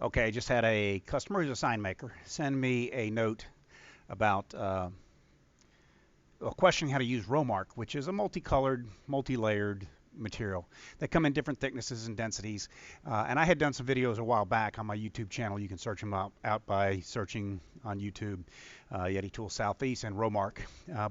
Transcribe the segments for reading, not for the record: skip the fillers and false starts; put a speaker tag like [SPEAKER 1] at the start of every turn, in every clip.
[SPEAKER 1] Okay, I just had a customer who's a sign maker send me a note about questioning how to use Rowmark, which is a multicolored, multi-layered material. They come in different thicknesses and densities. And I had done some videos a while back on my YouTube channel. You can search them out by searching on YouTube, Yeti Tools Southeast and Rowmark.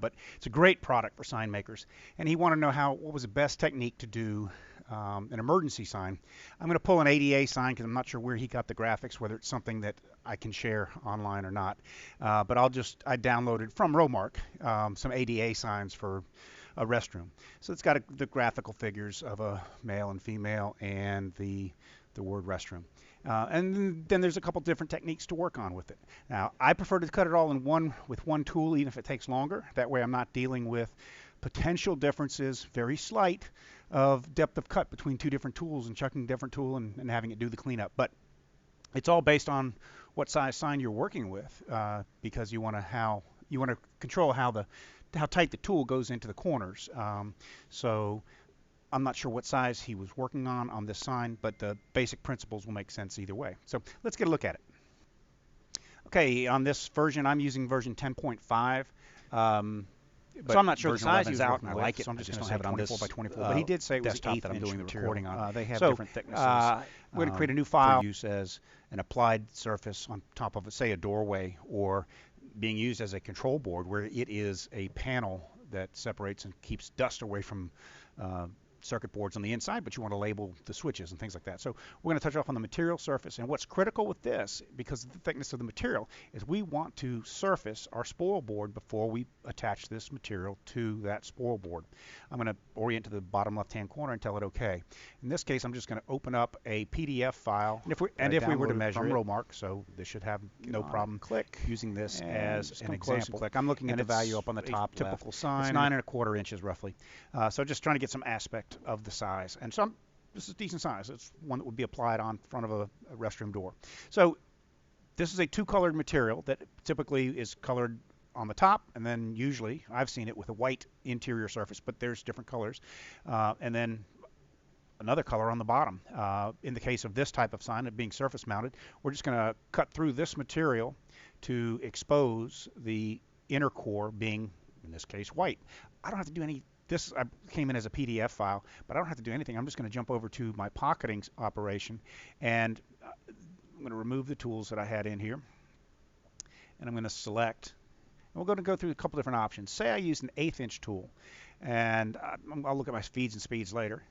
[SPEAKER 1] But it's a great product for sign makers. And he wanted to know what was the best technique to do an emergency sign. I'm going to pull an ADA sign because I'm not sure where he got the graphics, whether it's something that I can share online or not. But I downloaded from Rowmark some ADA signs for a restroom. So it's got the graphical figures of a male and female and the word restroom. And then there's a couple different techniques to work on with it. Now, I prefer to cut it all with one tool, even if it takes longer. That way I'm not dealing with potential differences, very slight, of depth of cut between two different tools and chucking a different tool and having it do the cleanup. But it's all based on what size sign you're working with, because you want to control how tight the tool goes into the corners. So I'm not sure what size he was working on this sign, but the basic principles will make sense either way. So let's get a look at it. Okay, on this version, I'm using version 10.5. So I'm not sure the size he was out, and I like it. So I'm just going to have it on 24 by 24. But he did say it was desktop that I'm doing the recording on. They have different thicknesses. We're going to create a new file for use as an applied surface on top of, say, a doorway, or being used as a control board where it is a panel that separates and keeps dust away from circuit boards on the inside, but you want to label the switches and things like that. So we're going to touch off on the material surface. And what's critical with this, because of the thickness of the material, is we want to surface our spoil board before we attach this material to that spoil board. I'm going to orient to the bottom left-hand corner and tell it OK. In this case, I'm just going to open up a PDF file. And if we were to measure from Rowmark, so this should have no problem using this as an example. I'm looking at the value up on the top typical sign. It's 9 1/4 inches roughly. So just trying to get some aspect of the size, and this is decent size. It's one that would be applied on front of a restroom door. So this is a two-colored material that typically is colored on the top, and then usually I've seen it with a white interior surface, but there's different colors, and then another color on the bottom. In the case of this type of sign, it being surface mounted, we're just going to cut through this material to expose the inner core, being in this case white. I don't have to do any. This came in as a PDF file, but I don't have to do anything. I'm just going to jump over to my pocketing operation, and I'm going to remove the tools that I had in here, and I'm going to select. And we're going to go through a couple different options. Say I used an 1/8 inch tool, and I'll look at my feeds and speeds later.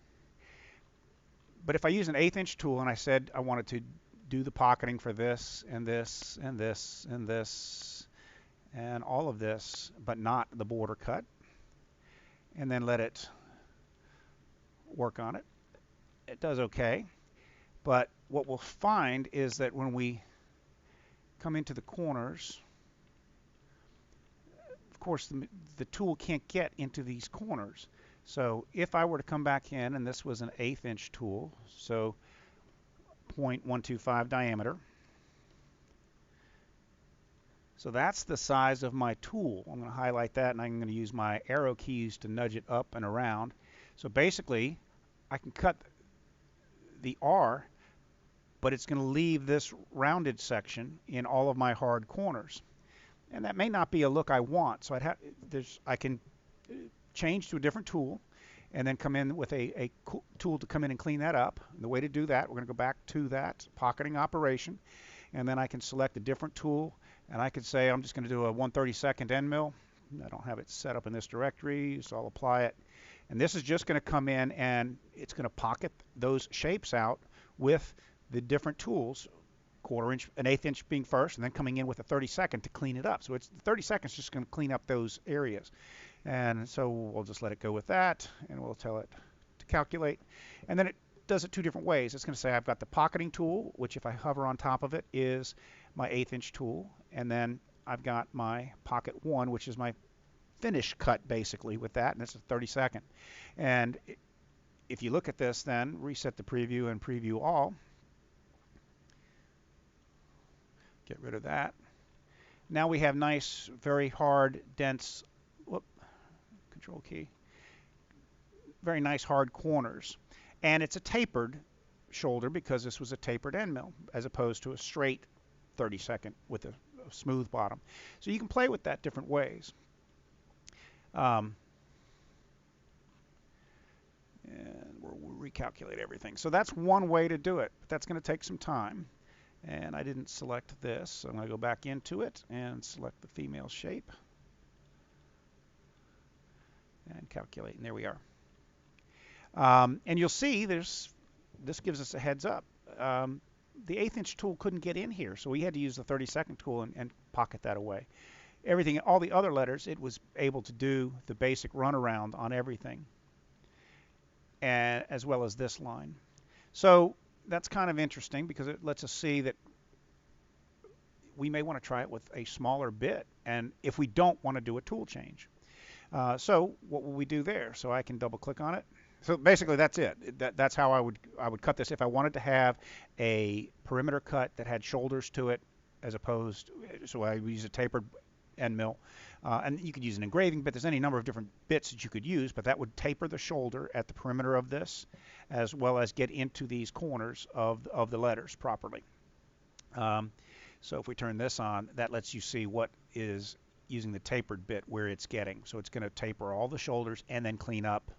[SPEAKER 1] But if I use an 1/8 inch tool and I said I wanted to do the pocketing for this and this and this and this and all of this, but not the border cut, and then let it work on it, it does okay. But what we'll find is that when we come into the corners, of course the tool can't get into these corners. So if I were to come back in, and this was an 1/8 inch tool, so 0.125 diameter, so that's the size of my tool. I'm going to highlight that, and I'm going to use my arrow keys to nudge it up and around. So basically, I can cut the R, but it's going to leave this rounded section in all of my hard corners. And that may not be a look I want, so I can change to a different tool and then come in with a tool to come in and clean that up. And the way to do that, we're going to go back to that pocketing operation, and then I can select a different tool, and I could say I'm just going to do a 1/32 end mill. I don't have it set up in this directory, so I'll apply it. And this is just going to come in, and it's going to pocket those shapes out with the different tools, 1/4 inch, an 1/8 inch being first, and then coming in with a 32nd to clean it up. So it's 30 seconds just going to clean up those areas. And so we'll just let it go with that, and we'll tell it to calculate. And then it does it two different ways. It's going to say I've got the pocketing tool, which if I hover on top of it is my 1/8 inch tool, and then I've got my pocket 1, which is my finish cut basically with that, and it's a 32nd. And if you look at this, then reset the preview and preview all. Get rid of that. Now we have nice, very hard, dense, control key, very nice hard corners. And it's a tapered shoulder because this was a tapered end mill as opposed to a straight 32nd with a smooth bottom. So you can play with that different ways. And we'll recalculate everything. So that's one way to do it, but that's going to take some time. And I didn't select this, so I'm going to go back into it and select the female shape and calculate, and there we are. And you'll see this gives us a heads up. The 1/8 inch tool couldn't get in here, so we had to use the 32nd tool and pocket that away. Everything, all the other letters, it was able to do the basic runaround on everything, and as well as this line. So that's kind of interesting because it lets us see that we may want to try it with a smaller bit, and if we don't want to do a tool change. So what will we do there? So I can double click on it. So basically that's it. That's how I would cut this if I wanted to have a perimeter cut that had shoulders to it, as opposed, so I would use a tapered end mill. And you could use an engraving bit. There's any number of different bits that you could use, but that would taper the shoulder at the perimeter of this, as well as get into these corners of the letters properly. So if we turn this on, that lets you see what is using the tapered bit where it's getting. So it's going to taper all the shoulders and then clean up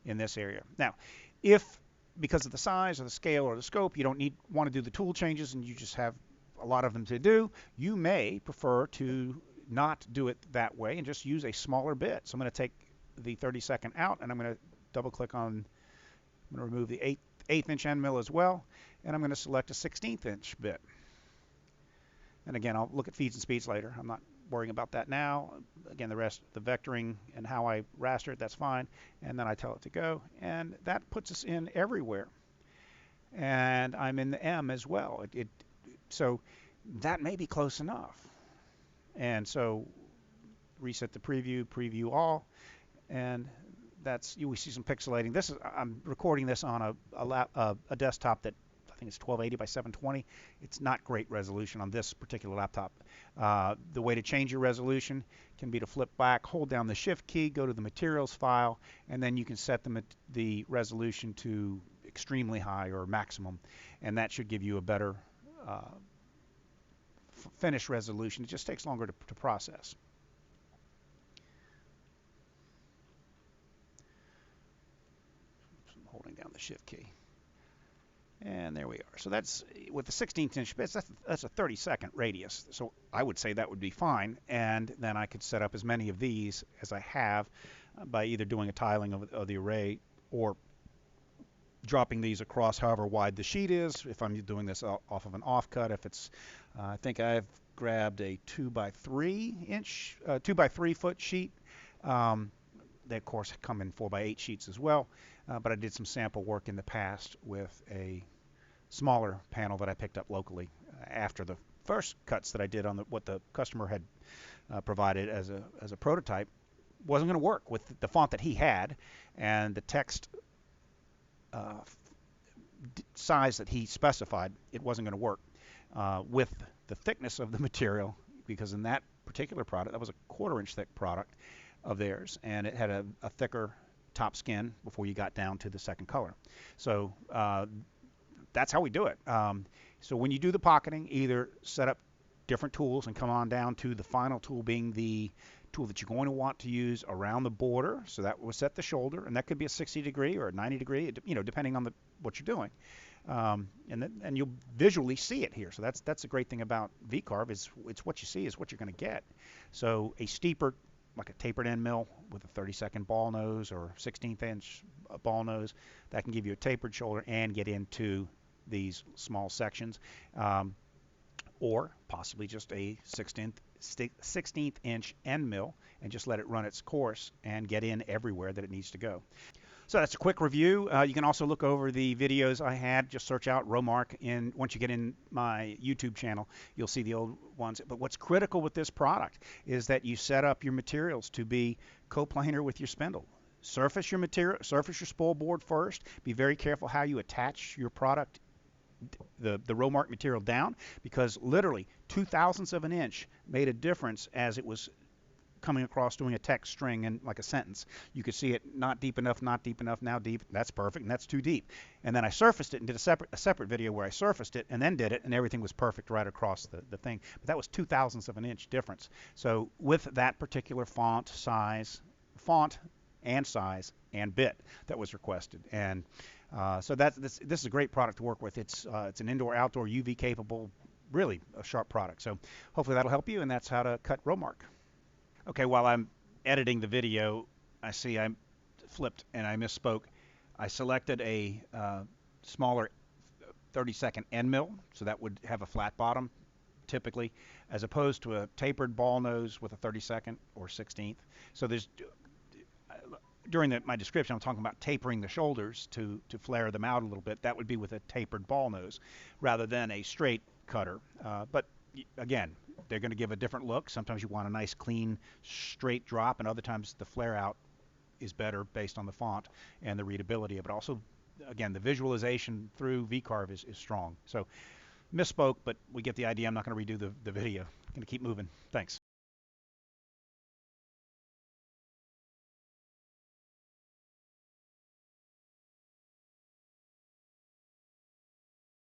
[SPEAKER 1] in this area. Now, if because of the size or the scale or the scope, you don't want to do the tool changes and you just have a lot of them to do, you may prefer to not do it that way and just use a smaller bit. So I'm going to take the 32nd out, and I'm going to double click on, I'm going to remove the 1/8 inch end mill as well, and I'm going to select a 1/16 inch bit. And again, I'll look at feeds and speeds later. I'm not worrying about that now. Again, the rest, the vectoring and how I raster it, that's fine. And then I tell it to go, and that puts us in everywhere. And I'm in the M as well. So that may be close enough. And so reset the preview all, and we see some pixelating. I'm recording this on a desktop that I think it's 1280 by 720. It's not great resolution on this particular laptop. The way to change your resolution can be to flip back, hold down the shift key, go to the materials file, and then you can set the resolution to extremely high or maximum, and that should give you a better finish resolution. It just takes longer to process. I'm holding down the shift key. And there we are. So that's, with the 16th inch bits, that's a 32nd radius. So I would say that would be fine. And then I could set up as many of these as I have by either doing a tiling of the array or dropping these across however wide the sheet is. If I'm doing this off of an offcut, if it's, I think I've grabbed a 2x3 foot sheet. They of course come in 4x8 sheets as well, but I did some sample work in the past with a smaller panel that I picked up locally after the first cuts that I did on what the customer had provided as a prototype wasn't going to work with the font that he had and the text size that he specified. It wasn't going to work with the thickness of the material, because in that particular product, that was a 1/4 inch thick product of theirs, and it had a thicker top skin before you got down to the second color. So that's how we do it. So when you do the pocketing, either set up different tools and come on down to the final tool being the tool that you're going to want to use around the border. So that will set the shoulder, and that could be a 60 degree or a 90 degree, depending on what you're doing. And you'll visually see it here. So that's the great thing about VCarve, is it's what you see is what you're going to get. So a steeper, like a tapered end mill with a 32nd ball nose or 16th inch ball nose, that can give you a tapered shoulder and get into these small sections, or possibly just a 16th inch end mill and just let it run its course and get in everywhere that it needs to go. So that's a quick review. You can also look over the videos I had. Just search out Rowmark. Once you get in my YouTube channel, you'll see the old ones. But what's critical with this product is that you set up your materials to be coplanar with your spindle. Surface your material, surface your spool board first. Be very careful how you attach your product, the Rowmark material, down, because literally 0.02 of an inch made a difference as it was coming across doing a text string and like a sentence. You could see it not deep enough, not deep enough, now deep. That's perfect, and that's too deep. And then I surfaced it and did a separate video where I surfaced it and then did it, and everything was perfect right across the thing. But that was 2/1000ths of an inch difference. So with that particular font and size and bit that was requested, and so this is a great product to work with. It's an indoor-outdoor UV capable, really a sharp product. So hopefully that'll help you, and that's how to cut Rowmark. Okay, while I'm editing the video, I see I flipped and I misspoke. I selected a smaller 30-second end mill, so that would have a flat bottom typically, as opposed to a tapered ball nose with a 32nd or 16th. So there's during my description, I'm talking about tapering the shoulders to flare them out a little bit. That would be with a tapered ball nose rather than a straight cutter. But again, they're going to give a different look. Sometimes you want a nice, clean, straight drop, and other times the flare out is better based on the font and the readability. But also, again, the visualization through VCarve is strong. So misspoke, but we get the idea. I'm not going to redo the video. I'm going to keep moving. Thanks.